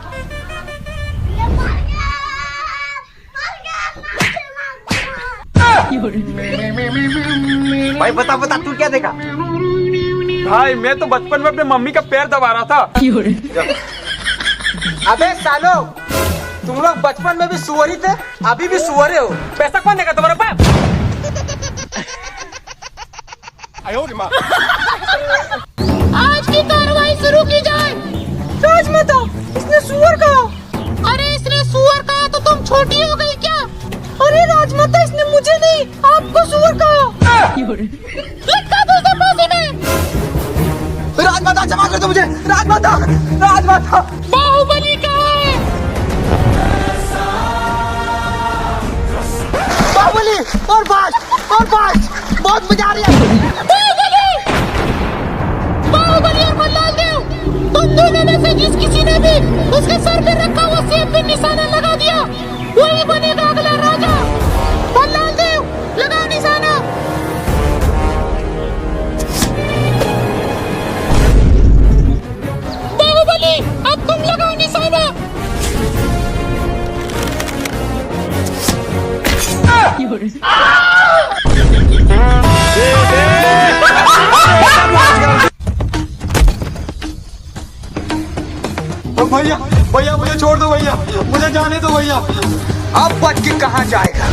भाई बता तू क्या देखा? भाई मैं तो बचपन में अपने मम्मी का पैर दबा रहा था। अबे सालो, तुम लोग बचपन में भी सुअर ही थे, अभी भी सुअरे हो। पैसा कौन देगा तुम्हारे पास? आज की कार्रवाई शुरू की जाए। राजमाता, इसने सुअर कहा। अरे इसने सुअर कहा तो तुम छोटी हो गई क्या? अरे राजमाता, इसने मुझे नहीं आपको सुअर कहा। लटका दो उसे फांसी में। राजमाता क्षमा कर दो मुझे, राजमाता राजमाता। बाहुबली कहाँ है? बाहुबली और बाज, बहुत मजा आ रही है। बाहुबली और मल्लाल देव, तुम दोनों में से जिस किसी ने भी उसके सर पे रखा हुआ सेब पे निशाना लगा दिया, वही बनेगा अगला राजा। मल्लाल देव, लगाओ निशाना। बाहुबली, अब तुम लगाओ निशाना। भैया भैया मुझे छोड़ दो भैया, मुझे जाने दो भैया। अब बच के कहाँ जाएगा?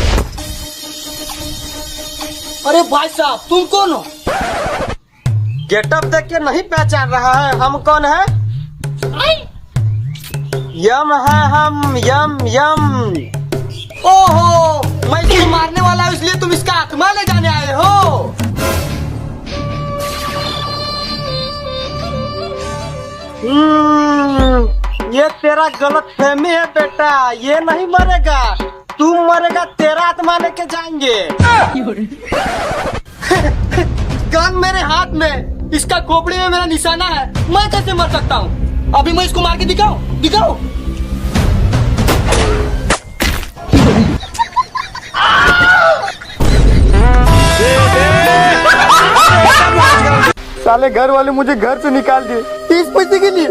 अरे भाई साहब, तुम कौन हो? गेटअप देख के नहीं पहचान रहा है हम कौन है? यम है हम, यम यम। ओहो, मैं इसको मारने वाला हूँ, इसलिए तुम इसका आत्मा ले जाने आए हो। ये तेरा गलत फहमी है बेटा, ये नहीं मरेगा, तू मरेगा, तेरा आत्मा लेके जाएंगे। गन मेरे हाथ में, इसका खोपड़ी में मेरा निशाना है, मैं कैसे मर सकता हूँ? अभी मैं इसको मार के दिखाऊं? साले घर वाले मुझे घर से निकाल दिए 30 पैसे के लिए।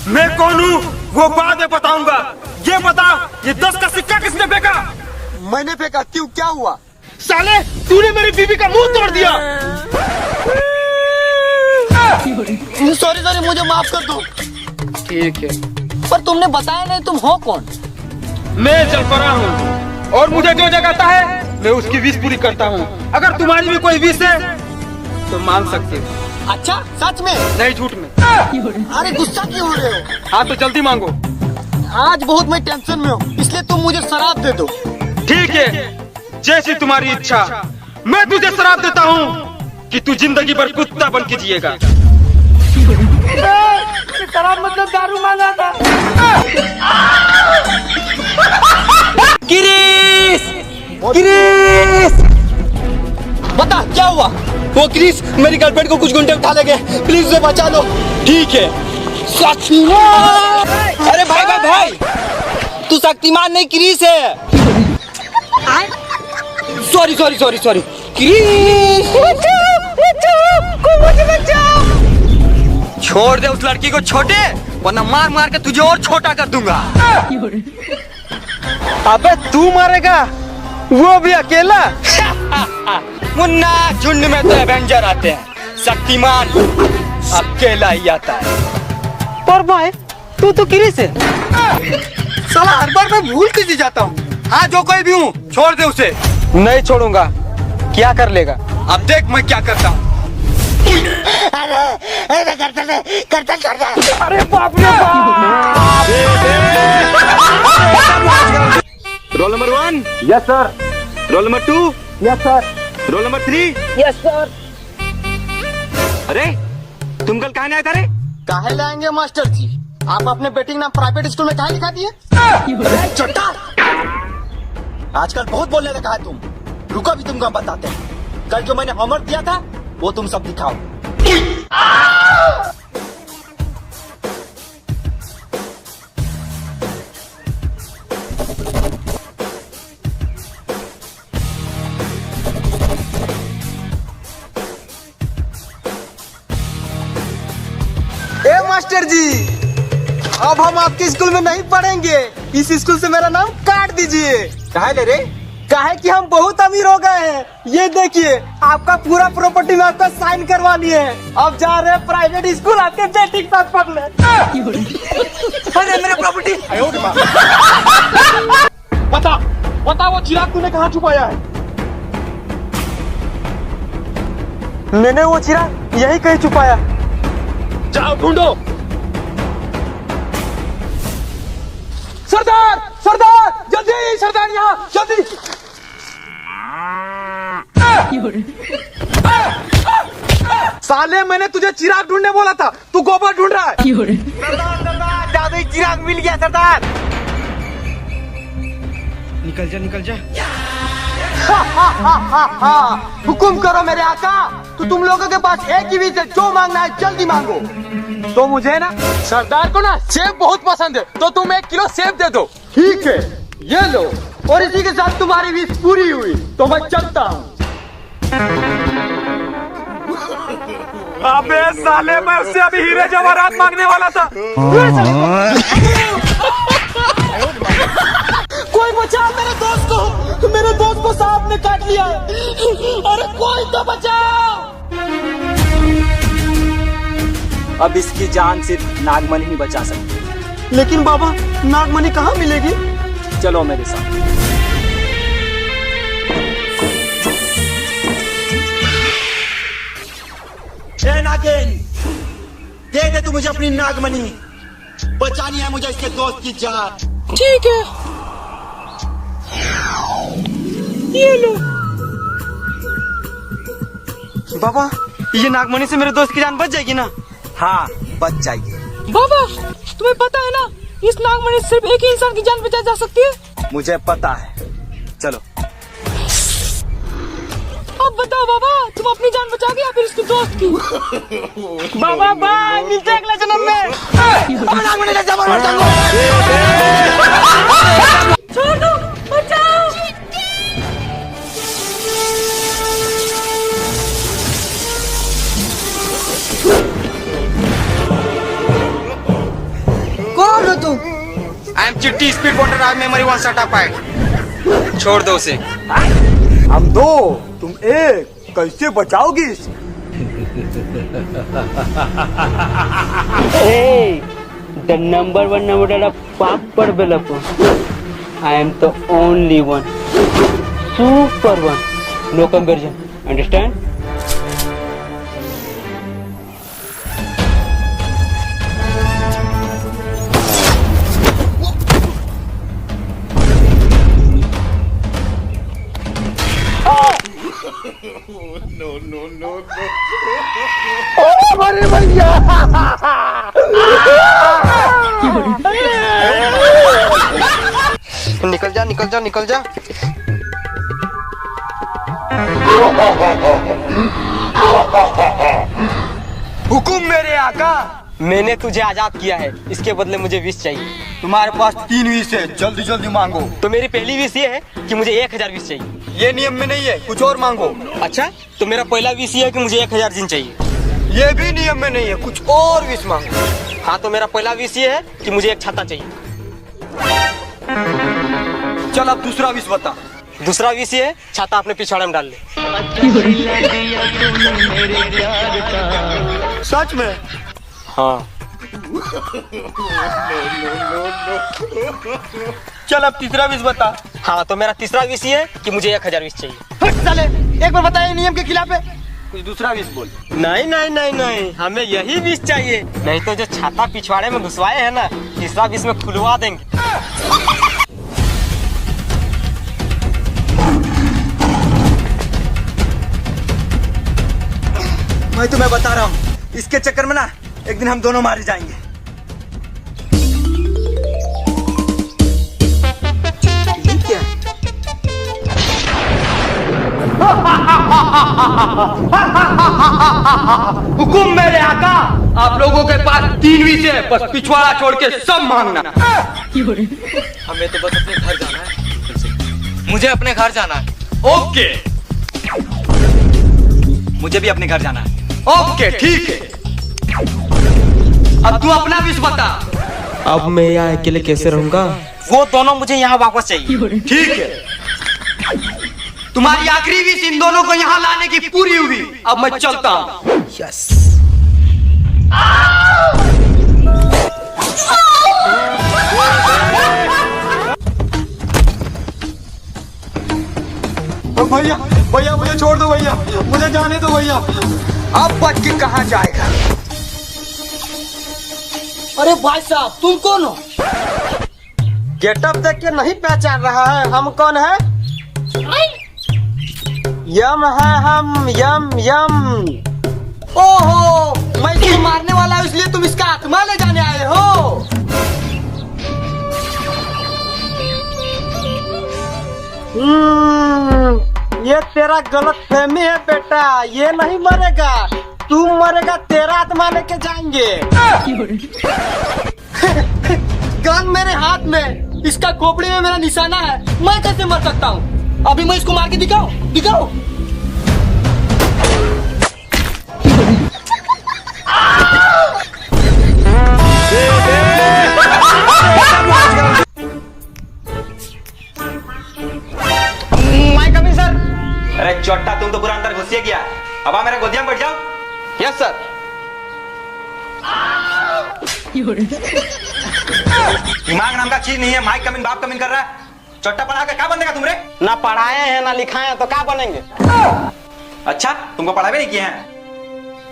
मैं कौन हूँ वो बाद में बताऊंगा। ये बता, ये 10 का सिक्का किसने फेंका? मैंने फेंका। क्यों, क्या हुआ? साले, तूने मेरी बीवी का मुंह तोड़ दिया। सॉरी सॉरी, मुझे माफ कर दो। ठीक है। पर तुमने बताया नहीं तुम हो कौन? मैं जलपरा हूँ और मुझे जो जगाता है मैं उसकी विश पूरी करता हूँ। अगर तुम्हारी भी कोई विश है तो मांग सकते हो। अच्छा, सच में? नहीं, झूठ में। अरे गुस्सा क्यों हो रहे हो? हाँ तो जल्दी मांगो। आज बहुत मैं टेंशन में हूँ, इसलिए तुम मुझे शराब दे दो। ठीक है, जैसी तुम्हारी इच्छा। मैं तुझे शराब देता हूँ कि तू जिंदगी भर कुत्ता बन के जिएगा। शराब मतलब दारू मांगा था। गिरीश! गिरीश! बता क्या हुआ? वो गिरीश मेरी गर्लफ्रेंड को कुछ गुंडे उठा ले गए, प्लीज उसे बचा लो। ठीक है। शक्तिमान! अरे भाई भाई भाई, तू शक्तिमान नहीं गिरीश है। Sorry sorry sorry sorry, Girish! छोड़ दे उस लड़की को छोटे, वरना मार मार के तुझे और छोटा कर दूंगा। अबे तू मारेगा, वो भी अकेला? मुन्ना, झुंड में तो एवेंजर आते हैं, शक्तिमान अकेला ही आता है। पर भाई तू तो गिरीश है। साला हर बार मैं भूल किसी जाता हूँ। हाँ, जो कोई भी हूँ, छोड़ दे उसे। नहीं छोड़ूंगा। क्या कर लेगा? अब देख मैं क्या करता हूँ। अरे बाप रे बाप! Roll number 1, yes sir. Roll number 2, yes sir. Roll number 3। Yes sir. अरे तुम कल कहाँ आए थे रे? काहे लाएंगे मास्टर जी? आप अपने बेटी का नाम प्राइवेट स्कूल में काहे लिखा दिए? छोटा, आजकल बहुत बोलने लगा है तुम। रुको भी तुमको हम बताते हैं। कल जो मैंने होमवर्क दिया था वो तुम सब दिखाओ। ए मास्टर जी, अब हम आपके स्कूल में नहीं पढ़ेंगे। इस स्कूल से मेरा नाम काट दीजिए। काहे ले रे? काहे कि हम बहुत अमीर हो गए हैं। ये देखिए, आपका पूरा प्रॉपर्टी में आपका साइन करवा लिए हैं। अब जा रहे हैं प्राइवेट स्कूल आपके बेटी के साथ पढ़ने। अरे मेरे प्रॉपर्टी! बता बता, वो चिराग तूने कहाँ छुपाया है? मैंने वो चिराग यही कहीं छुपाया। जाओ ढूंढो। सरदार, सरदार, जल्दी सरदार, यहाँ जल्दी। साले, मैंने तुझे चिराग ढूंढने बोला था, तू गोबर ढूंढ रहा है। सरदार, जादुई चिराग मिल गया सरदार। निकल जा, निकल जा। हुकुम करो मेरे आका। तो तुम लोगों के पास एक ही विश है, जो मांगना है जल्दी मांगो। तो मुझे ना सरदार को ना सेब बहुत पसंद है, तो तुम 1 किलो सेब दे दो। ठीक है, ये लो। और इसी के साथ तुम्हारी विश पूरी हुई, तो मैं चलता हूँ। अबे साले, मैं उससे अभी हीरे जवाहरात मांगने वाला था। कोई बचाओ मेरे दोस्त को, मेरे दोस्त को सांप ने काट लिया। अरे कोई तो बचाओ। अब इसकी जान सिर्फ नागमणि ही बचा सकती है। लेकिन बाबा, नागमणि कहाँ मिलेगी? चलो मेरे साथ। नागिन, दे दे तू मुझे अपनी नागमणि। बचानी है मुझे इसके दोस्त की जान। ठीक है, ये लो। बाबा, ये नागमणि से मेरे दोस्त की जान बच जाएगी ना? हाँ, बच जाएगी। बाबा, तुम्हें पता है ना, इस नागमणि से सिर्फ एक ही इंसान की जान बचाई जा सकती है। मुझे पता है। चलो। अब बताओ बाबा, तुम अपनी जान बचाओगे या फिर इसके दोस्त की? बाबा बाय, मिलते हैं अगले जन्म में। छोड़ दो, बचाओ। आई एम चिट्टी speed voter I memory one set up है। छोड़ दो उसे। हम दो तुम एक, कैसे बचाओगी? Hey, the number one number of Papad Belapo. I am the only one, super one, no comparison. Understand? अरे भैया निकल जा निकल जा निकल जा। हुकुम मेरे आका, मैंने तुझे आजाद किया है, इसके बदले मुझे विश चाहिए। तुम्हारे पास 3 विश है, जल्दी जल्दी मांगो। तो मेरी पहली विश ये है कि मुझे 1000 विश चाहिए। ये नियम में नहीं है, कुछ और मांगो। अच्छा, तो मेरा पहला विश ये है कि मुझे 1000 दिन चाहिए। ये भी नियम में नहीं है, कुछ और विश मांगो। हाँ, तो मेरा पहला विश ये है कि मुझे एक छाता चाहिए। चल अब दूसरा विश बता। दूसरा विश ये है छाता अपने पिछवाड़े में डाल ले। सच में? हाँ। चल अब तीसरा विश बता। हाँ, तो मेरा तीसरा विश ये है कि मुझे 1000 विश चाहिए। हट साले, एक बार बताया नियम के खिलाफ है। कुछ दूसरा विश बोल। नहीं नहीं नहीं नहीं, हमें यही विश चाहिए, नहीं तो जो छाता पिछवाड़े में घुसवाए है ना, तीसरा विश में खुलवा देंगे। मैं तुम्हें बता रहा हूँ, इसके चक्कर में ना एक दिन हम दोनों मारे जाएंगे। हुकुम मेरे आका, आप लोगों के पास 3 विश है, बस पिछवाड़ा छोड़ के सब मांगना। हमें तो बस अपने घर जाना है। मुझे अपने घर जाना है। ओके। मुझे भी अपने घर जाना है। ओके ठीक है। अब तू अपना विश बता। अब मैं यहाँ अकेले कैसे रहूँगा? वो दोनों मुझे यहाँ वापस चाहिए। ठीक है, तुम्हारी आखिरी विश इन दोनों को यहाँ लाने की पूरी हुई। अब मैं चलता हूँ। यस। भैया भैया मुझे छोड़ दो भैया, मुझे जाने दो भैया। अब बच के कहाँ जाएगा? अरे भाई साहब, तुम कौन हो? गेटअप देख के नहीं पहचान रहा है हम कौन है? यम है हम, यम यम। ओहो, मैं इसको मारने वाला हूँ, इसलिए तुम इसका आत्मा ले जाने आए हो। ये तेरा गलत फहमी है बेटा, ये नहीं मरेगा, तू मरेगा, तेरा आत्मा लेके जाएंगे। गन मेरे हाथ में, इसका खोपड़ी में मेरा निशाना है, मैं कैसे मर सकता हूँ? अभी मैं इसको मार के दिखाऊं? दिखाओ। My coming sir. अरे चोट्टा, तुम तो पूरा अंदर घुसिए गया। अब आ मेरे गोदिया में बैठ जाओ। Yes sir. दिमाग नाम का चीज नहीं है, माइक कमिंग बाप कमिंग कर रहा है। चोट्टा पढ़ा के क्या बनेगा तुमरे? ना पढ़ाए हैं ना लिखाए हैं, तो क्या बनेंगे? अच्छा, तुमको पढ़ाई भी नहीं किए हैं?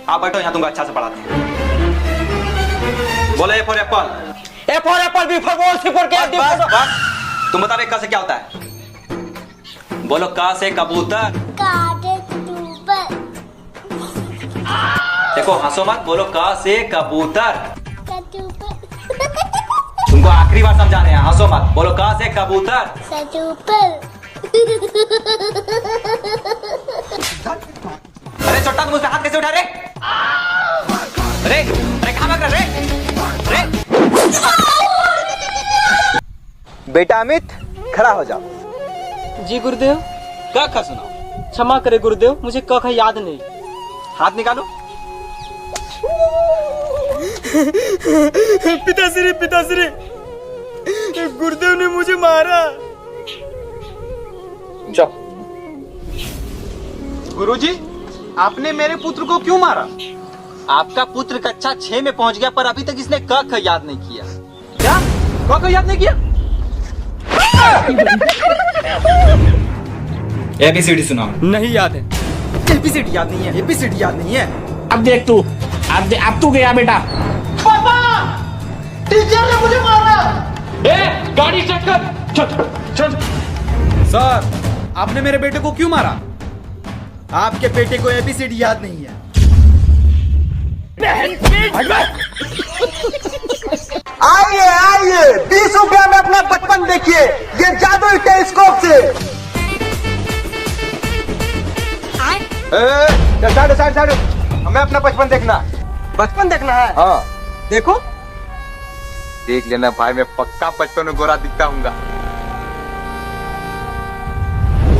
आप बैठो यहाँ, तुमको अच्छा से पढ़ाते हैं। बोलो A for apple. A for apple, B for ball, C for cat, D for. बस तुम बताओ क से क्या होता है? बोलो क से कबूतर। देखो हंसो मत, बोलो क से कबूतर। तुमको आखिरी बार समझा रहे हैं, हंसो मत, बोलो क से कबूतर। अरे छोटा, तुम उससे हाथ कैसे उठा रहे? अरे अरे कहाँ भाग रहे? अरे बेटा अमित, खड़ा हो जाओ। जी गुरुदेव। क्या खा सुनाओ? क्षमा करे गुरुदेव, मुझे क का याद नहीं। हाथ निकालो। पिताश्री पिताश्री, गुरुदेव ने मुझे मारा। गुरुजी, आपने मेरे पुत्र को क्यों मारा? आपका पुत्र कक्षा 6 में पहुंच गया पर अभी तक इसने क ख याद नहीं किया। क्या? क याद नहीं किया? एबीसीडी सुनाओ। नहीं याद है। एबीसीडी याद नहीं है। एबीसीडी याद नहीं है। अब देख तू, अब तू गया बेटा। पापा, टीचर ने मुझे मारा। ए, गाड़ी चेक कर। चल। सर, आपने मेरे बेटे को क्यों मारा? आपके बेटे को एबीसीडी याद नहीं है। आइए 20 रुपया में अपना बचपन देखिए ये जादुई टेलीस्कोप से। साइड हमें अपना बचपन देखना। बचपन देखना है? हाँ देखो। देख लेना भाई, मैं पक्का बचपन में गोरा दिखता हूँगा।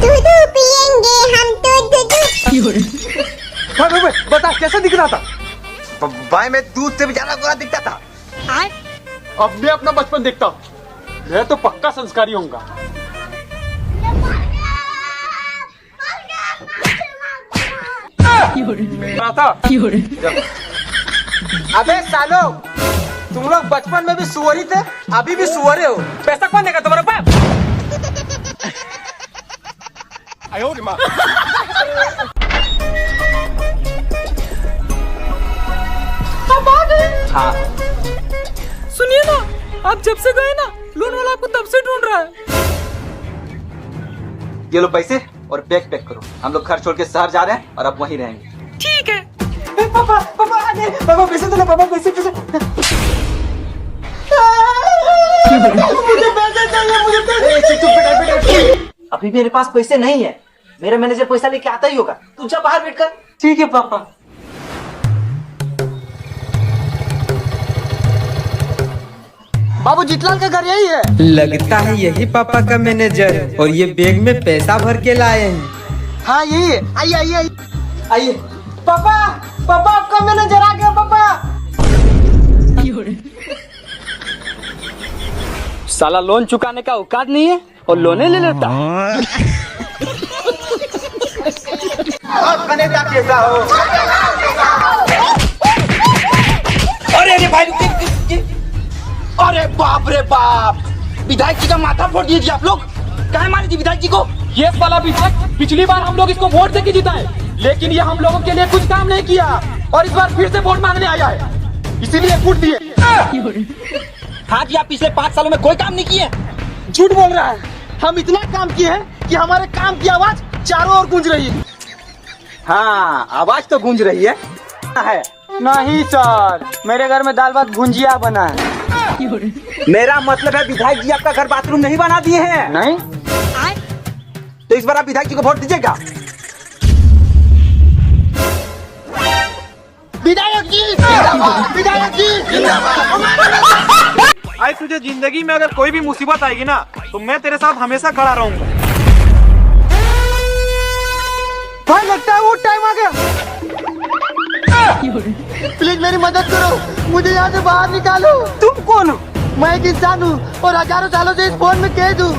दूध पिएंगे हम तो दूध। भाई बता कैसे दिख रहा था? भाई मैं दूध से भी ज्यादा गोरा दिखता था। अब मैं अपना बचपन देखता हूँ। मैं तो पक्का संस्कारी होऊंगा। अबे सालो, तुम लोग बचपन में भी सुअरी थे, अभी भी सुअरे हो। पैसा कौन देगा तुम्हारे पास? आप आ गए? हाँ। सुनिए ना, आप जब से गए ना, लोन वाला आपको तब से ढूंढ रहा है। ये लो पैसे और बैग पैक करो। हम लोग घर छोड़ के शहर जा रहे हैं और अब वहीं रहेंगे। ठीक है। पापा आगे। पापा पैसे दो ना, पापा पैसे। मुझे पैसे चाहिए, मुझे पैसे। अभी मेरे पास पैसे नहीं है। मेरा मैनेजर पैसा लेके आता ही होगा। तू जा बाहर बैठ कर। ठीक है पापा। बाबू जीतलाल का घर यही है। लगता है यही पापा का मैनेजर और ये बैग में पैसा भर के लाए हैं। हाँ यही है। आइए। पापा आपका मैनेजर आ गया। पापा साला लोन चुकाने का औकात नहीं है और लोने ले लेता। कैसा हो? अरे भाई, अरे बाप रे बाप, विधायक जी का माथा फोड़ दीजिए आप लोग। कहाँ मारे जी विधायक जी को? ये वाला विधायक पिछली बार हम लोग इसको वोट देके जिताए, लेकिन ये हम लोगों के लिए कुछ काम नहीं किया और इस बार फिर से वोट मांगने आया है, इसीलिए वोट दिए। हाँ जी, आप पिछले 5 सालों में कोई काम नहीं किए। झूठ बोल रहा है। हम इतना काम किए हैं कि हमारे काम की आवाज चारों ओर गूंज रही है। हाँ, आवाज तो गूंज रही है। नहीं सर, मेरे घर में दाल भात भुंजिया बना है। मेरा मतलब है विधायक जी आपका घर बाथरूम नहीं बना दिए हैं। नहीं तो इस बार आप विधायक जी को वोट दीजिएगा। विधायक जी आज तुझे जिंदगी में अगर कोई भी मुसीबत आएगी ना, तो मैं तेरे साथ हमेशा खड़ा रहूंगा। भाई लगता है वो टाइम आ गया। प्लीज मेरी मदद करो, मुझे यहाँ से बाहर निकालो। तुम कौन हो? मैं एक इंसान हूँ और हजारों सालों से इस फोन में कैद हूँ।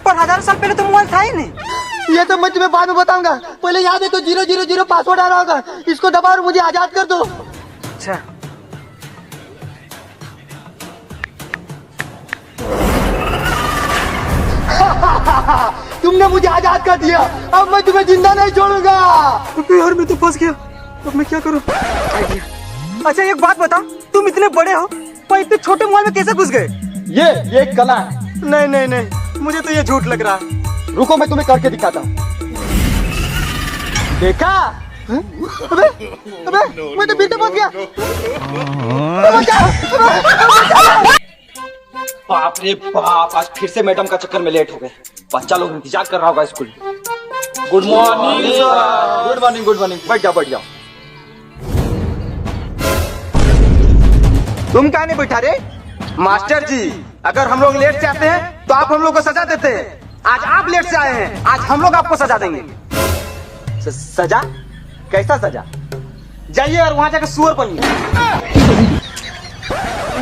पर हजारों साल पहले तो मोबाइल था ही नहीं। ये तो मैं तुम्हें बाद में बताऊंगा। पहले याद है तो 000 पासवर्ड आ रहा होगा, इसको दबाओ और मुझे आजाद कर दो। अच्छा तुमने मुझे आजाद कर दिया, अब मैं तुम्हें जिंदा नहीं छोड़ूंगा। यार मैं तो फंस गया, अब मैं क्या करूं? अच्छा एक बात बता, तुम इतने बड़े हो पर इतने छोटे मोबाइल में कैसे घुस गए? ये एक कला है। नहीं, मुझे तो ये झूठ लग रहा है। रुको मैं तुम्हें करके दिखाता हूँ। देखा? अबे मैं तो बीते पहुंच गया। बाप रे बाप, आज फिर से मैडम का चक्कर में लेट हो गए। बच्चा लोग इंतजार कर रहा होगा school. Good morning sir. Good morning. बैठ जाओ। तुम कहाँ नहीं बैठा रे? मास्टर जी, अगर हम लोग लेट से आते हैं तो आप हम लोग को सजा देते हैं। आज आप लेट से आए हैं, आज हम लोग आपको सजा देंगे। सजा? कैसा सजा? जाइए और वहां जाकर सुअर बनिए।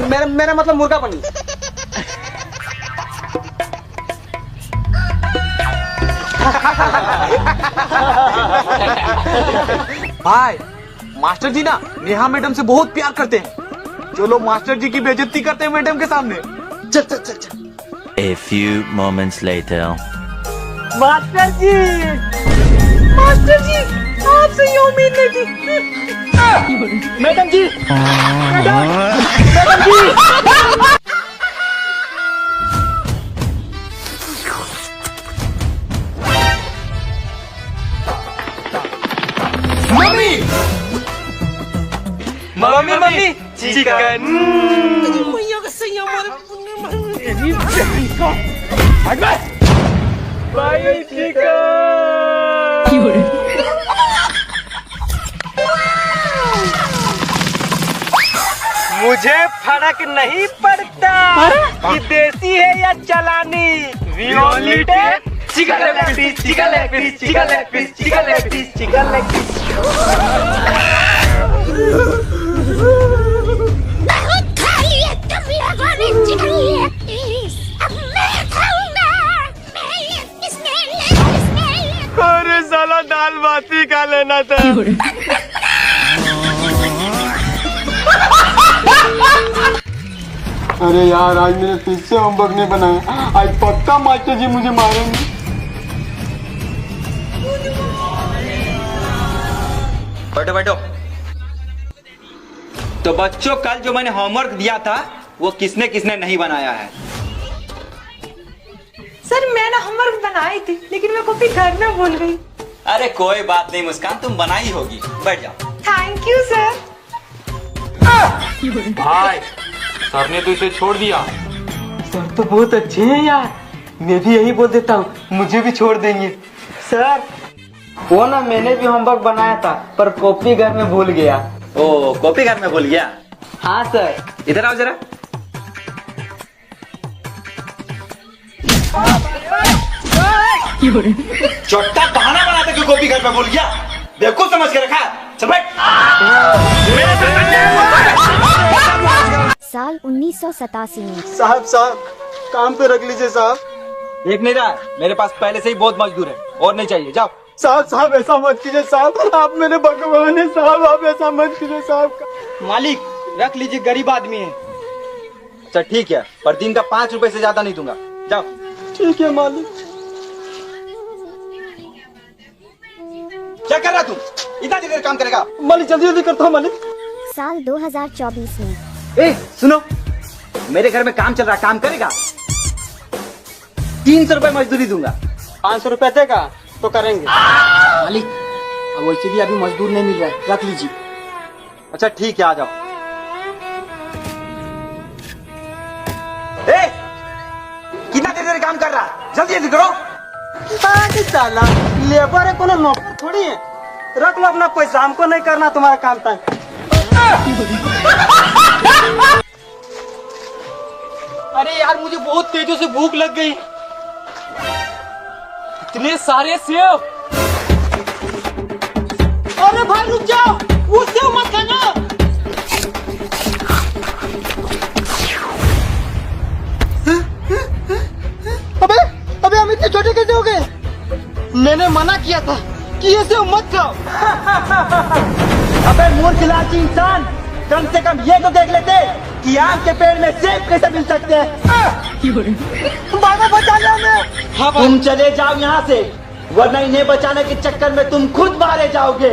मेरा मतलब मुर्गा बनिए। भाई मास्टर जी ना नेहा मैडम से बहुत प्यार करते हैं। जो लोग मास्टर जी की बेइज्जती करते हैं मैडम के सामने। चल चल चल चल। A few moments later. Master ji आपसे ये उम्मीद नहीं थी। Madam ji madam ji mummy mummy mummy chicken. मुझे फर्क नहीं पड़ता कि देसी है या चलानी। We only take chicken leg piece, chicken leg piece, chicken leg piece, chicken leg piece, chicken leg piece. बहुत खा लिए तुम लोगों ने चिकन लेग पीस। अब मैं खाऊंगा। अरे साला दाल बाती खा लेना था। अरे यार आज मेरे फिर से होमवर्क नहीं बनाया। आज पक्का मास्टर जी मुझे मारेंगे। बैठो बैठो। तो बच्चों कल जो मैंने होमवर्क दिया था वो किसने किसने नहीं बनाया है? सर मैंने होमवर्क बनाई थी लेकिन मैं कॉपी घर में भूल गई। अरे कोई बात नहीं मुस्कान, तुम बनाई होगी। बैठ जाओ। Thank you sir. भाई सर ने तो इसे छोड़ दिया। सर तो बहुत अच्छे हैं यार। मैं भी यही बोल देता हूँ मुझे भी छोड़ देंगे। सर वो ना मैंने भी होमवर्क बनाया था पर कॉपी घर में भूल गया। ओ कॉपी घर में भूल गया? हाँ सर। इधर आओ जरा। चोट्टा बहाना बनाते कि कॉपी घर में भूल गया। बेवकूफ समझ के रखा। चल बैठ। साल 1987 में। साहब काम पे रख लीजिए साहब। एक नहीं रहा, मेरे पास पहले से ही बहुत मजदूर है और नहीं चाहिए। जाओ। साहब ऐसा मत कीजिए साहब। आप मेरे भगवान है साहब। आप ऐसा मत कीजिए साहब। मालिक रख लीजिए, गरीब आदमी है। अच्छा ठीक है, पर दिन का 5 रुपए से ज्यादा नहीं दूंगा। जाओ। ठीक है मालिक। क्या कर रहा तू? इतना देर काम करेगा? मालिक जल्दी जल्दी करता हूँ मालिक। साल 2024 में। ए सुनो, मेरे घर में काम चल रहा, काम करेगा? 300 रुपए मजदूरी दूंगा। 500 रुपए देगा तो करेंगे। मालिक अब वैसे भी अभी मजदूर नहीं मिल रहा है, रख लीजिए। अच्छा ठीक है, आ जाओ। ए कितना देर काम कर रहा, जल्दी जल्दी करो। साला लेबर है, कोनो नौकर थोड़ी है। रख लो अपना पैसा, हमको नहीं करना तुम्हारा काम था। अरे यार मुझे बहुत तेजों से भूख लग गई। इतने सारे सेव। अरे भाई रुक जाओ, वो सेव मत खाना। अबे हम इतने छोटे कैसे हो गए? मैंने मना किया था कि ये सेव मत खाओ। अबे मूर्ख लालची इंसान, कम से कम ये तो देख लेते कि आम के पेड़ में सेब कैसे मिल सकते हैं। बाबा बचा लिया मैं। तुम चले जाओ यहाँ से, वरना इन्हें बचाने के चक्कर में तुम खुद मारे जाओगे।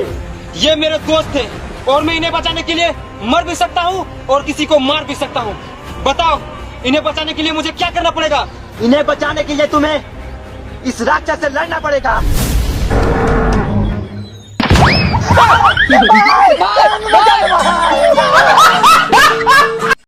ये मेरे दोस्त थे और मैं इन्हें बचाने के लिए मर भी सकता हूँ और किसी को मार भी सकता हूँ। बताओ इन्हें बचाने के लिए मुझे क्या करना पड़ेगा? इन्हें बचाने के लिए तुम्हें इस राक्षस से लड़ना पड़ेगा। भाई,